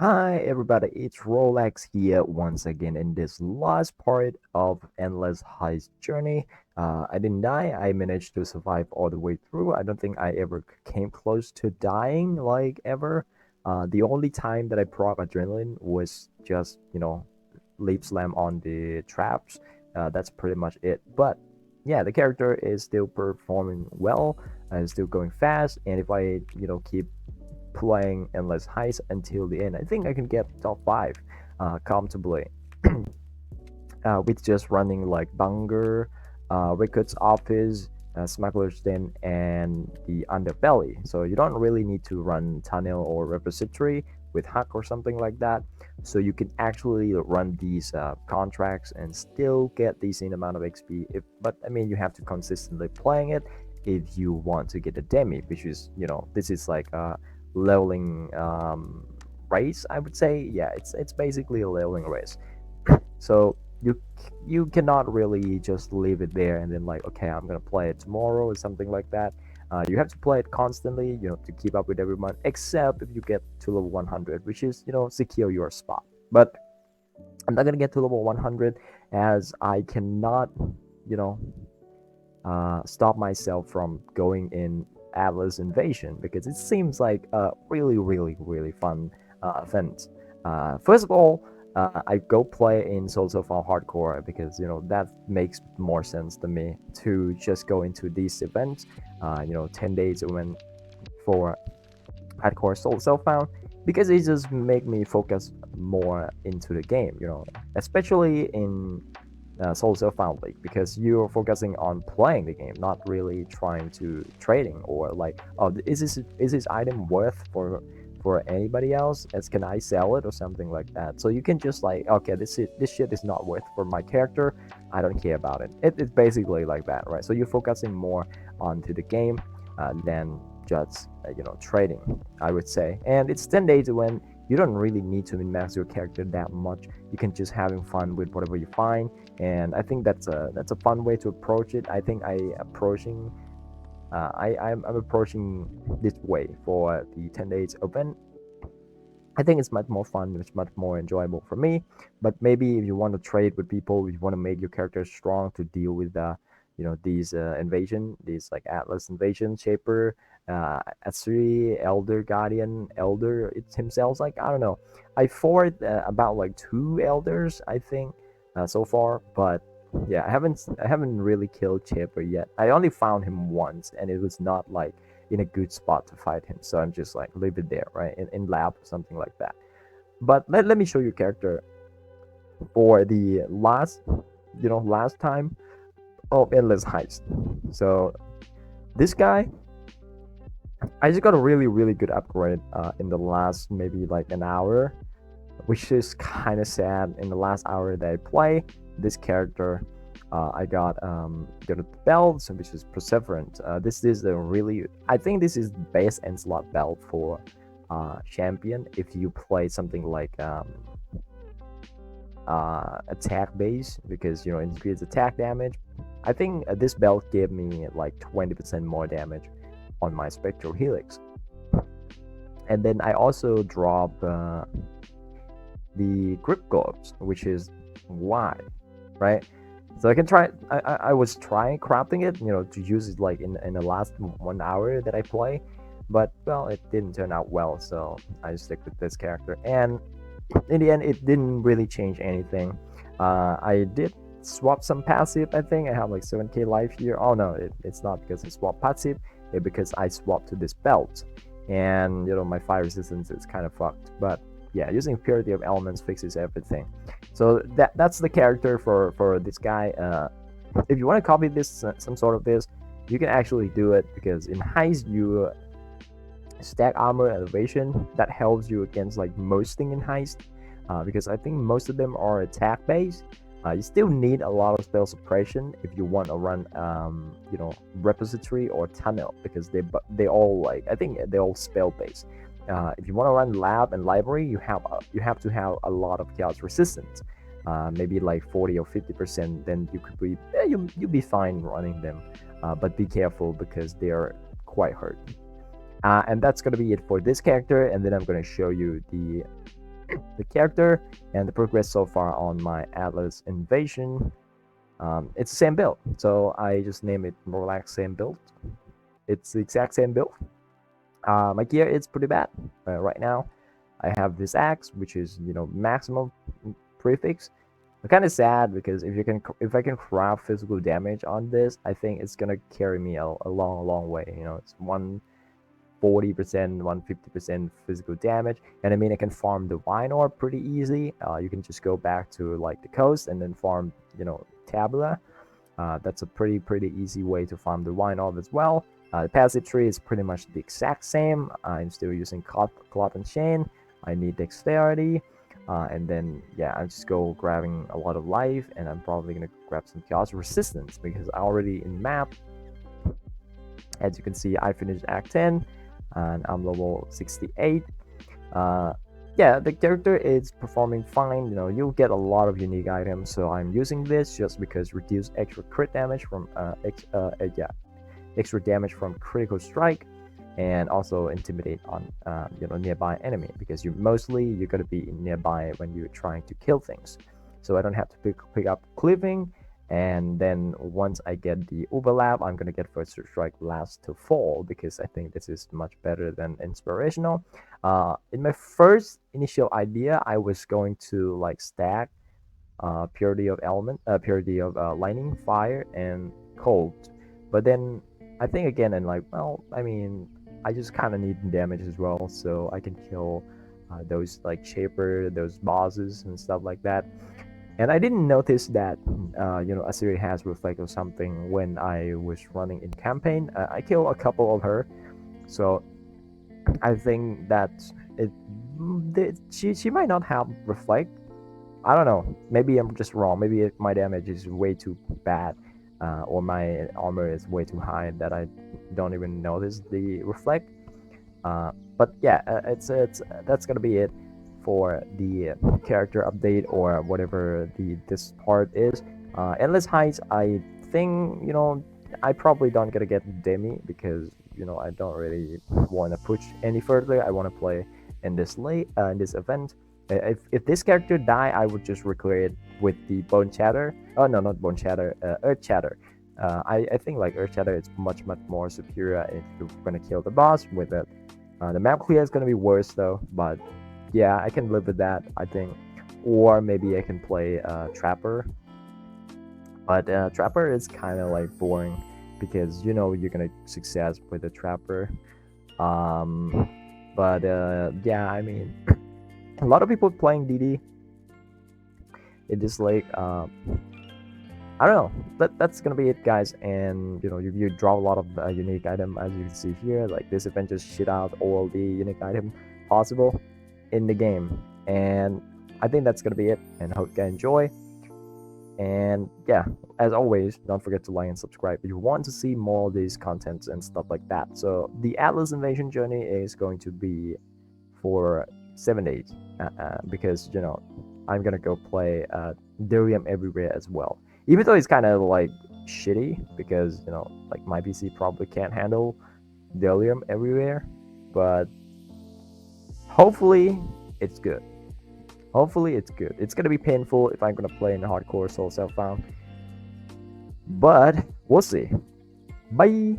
Hi everybody, it's Rolex here once again in this last part of Endless Heist Journey. I didn't die, I managed to survive all the way through. I don't think I ever came close to dying, like ever. The only time that I proc adrenaline was just, leap slam on the traps. That's pretty much it. But yeah, the character is still performing well, still going fast, and if I, keep playing Endless Heist until the end, I think I can get top 5 comfortably with just running like Bunger, Ricketts Office, Smuggler's Den, and the Underbelly. So you don't really need to run Tunnel or Repository with Hack or something like that. So you can actually run these contracts and still get decent amount of XP. But I mean, you have to consistently playing it if you want to get a demi, which is this is like a leveling race. I would say, yeah, it's basically a leveling race. So you cannot really just leave it there and then like, okay, I'm gonna play it tomorrow or something like that. You have to play it constantly, to keep up with everyone, except if you get to level 100, which is secure your spot. But I'm not gonna get to level 100 as I cannot you know stop myself from going in Atlas Invasion because it seems like a really, really, really fun event. First of all, I go play in Souls of Our Hardcore because that makes more sense to me to just go into this event. 10 days event for Hardcore Soul Self Found because it just make me focus more into the game. Especially in Soul Self Found League because you're focusing on playing the game, not really trying to trading or like, oh, is this item worth for anybody else? As can I sell it or something like that? So you can just like, okay, this shit is not worth for my character. I don't care about it. It's basically like that, right? So you're focusing more onto the game than just trading, I would say. And it's 10 days when you don't really need to min-max your character that much. You can just having fun with whatever you find, and I think that's a fun way to approach it. I think I'm approaching this way for the 10 days event. I think it's much more fun, it's much more enjoyable for me. But maybe if you want to trade with people, if you want to make your character strong to deal with these invasion, these like Atlas invasion, Shaper, Asri, Elder Guardian, Elder it's himself. Like, I don't know, I fought about like 2 elders, I think, so far. But yeah, I haven't really killed Shaper yet. I only found him once, and it was not like in a good spot to fight him. So I'm just like, leave it there, right? In lab or something like that. But let me show you character for the last time of Endless Heist. So this guy, I just got a really, really good upgrade in the last maybe like an hour, which is kind of sad. In the last hour that I play this character, I got a belt, which is Perseverant. This is a really, I think this is the best end slot belt for champion if you play something like attack base, because it increases attack damage. I think this belt gave me like 20% more damage on my Spectral Helix. And then I also drop the grip gloves, which is Y, right? So I can try. I was trying crafting it, to use it like in the last 1 hour that I play, but well, it didn't turn out well. So I stick with this character, and in the end, it didn't really change anything. I did swap some passive. I think I have like 7k life here. Oh no, it's not because I swapped passive. It's because I swapped to this belt, and my fire resistance is kind of fucked. But yeah, using purity of elements fixes everything. So that's the character for this guy. If you want to copy this, some sort of this, you can actually do it, because in Heist you stack armor elevation. That helps you against like most thing in Heist, because I think most of them are attack based. You still need a lot of spell suppression if you want to run repository or tunnel, because they all, like, I think they're all spell based. If you want to run lab and library, you have to have a lot of chaos resistance, maybe like 40 or 50%. Then you could be you'll be fine running them, but be careful because they are quite hurt. And that's gonna be it for this character, and then I'm gonna show you the the character and the progress so far on my Atlas Invasion. It's the same build, so I just name it more like same build. It's the exact same build. My gear is pretty bad right now. I have this axe, which is maximum prefix. I'm kind of sad because if I can craft physical damage on this, I think it's gonna carry me a long way. It's 140%, 150% physical damage, and I mean I can farm the wine ore pretty easy. You can just go back to like the coast and then farm tabula. That's a pretty easy way to farm the wine ore as well. The passive tree is pretty much the exact same. I'm still using cloth and chain. I need dexterity. And then yeah, I just go grabbing a lot of life, and I'm probably gonna grab some chaos resistance because I already in map. As you can see, I finished Act 10, and I'm level 68. Yeah, the character is performing fine. You'll get a lot of unique items, so I'm using this just because reduce extra crit damage from extra damage from critical strike, and also intimidate on nearby enemy, because you're gonna be nearby when you're trying to kill things. So I don't have to pick up cleaving, and then once I get the overlap, I'm gonna get first strike last to fall, because I think this is much better than inspirational. In my first initial idea, I was going to like stack purity of lightning, fire, and cold, but then I think again, and like, well, I mean, I just kind of need damage as well, so I can kill those like shaper, those bosses and stuff like that. And I didn't notice that Assyria has reflect or something when I was running in campaign. I killed a couple of her, so I think that it she might not have reflect. I don't know. Maybe I'm just wrong. Maybe my damage is way too bad, or my armor is way too high that I don't even notice the reflect. But yeah, it's that's gonna be it for the character update or whatever this part is. Endless Heights, I think I probably don't gonna get Demi because I don't really want to push any further. I want to play in this in this event. If this character die, I would just recreate it with the Bone Chatter. Oh no, not Bone Chatter, Earth Chatter. I think like Earth Chatter is much more superior if you're gonna kill the boss with it. The map clear is gonna be worse though, but yeah, I can live with that, I think. Or maybe I can play Trapper, but Trapper is kind of like boring because you're gonna success with the Trapper. But yeah, I mean, a lot of people playing DD. It is like I don't know. That's gonna be it, guys. And you draw a lot of unique item, as you can see here. Like this event just shit out all the unique item possible in the game, and I think that's gonna be it. And hope you guys enjoy. And yeah, as always, don't forget to like and subscribe if you want to see more of these contents and stuff like that. So the Atlas Invasion journey is going to be for 7 days, because I'm gonna go play Delirium everywhere as well. Even though it's kind of like shitty because like my PC probably can't handle Delirium everywhere, but hopefully it's good. Hopefully it's good. It's gonna be painful if I'm gonna play in hardcore soul self-found, but we'll see. Bye.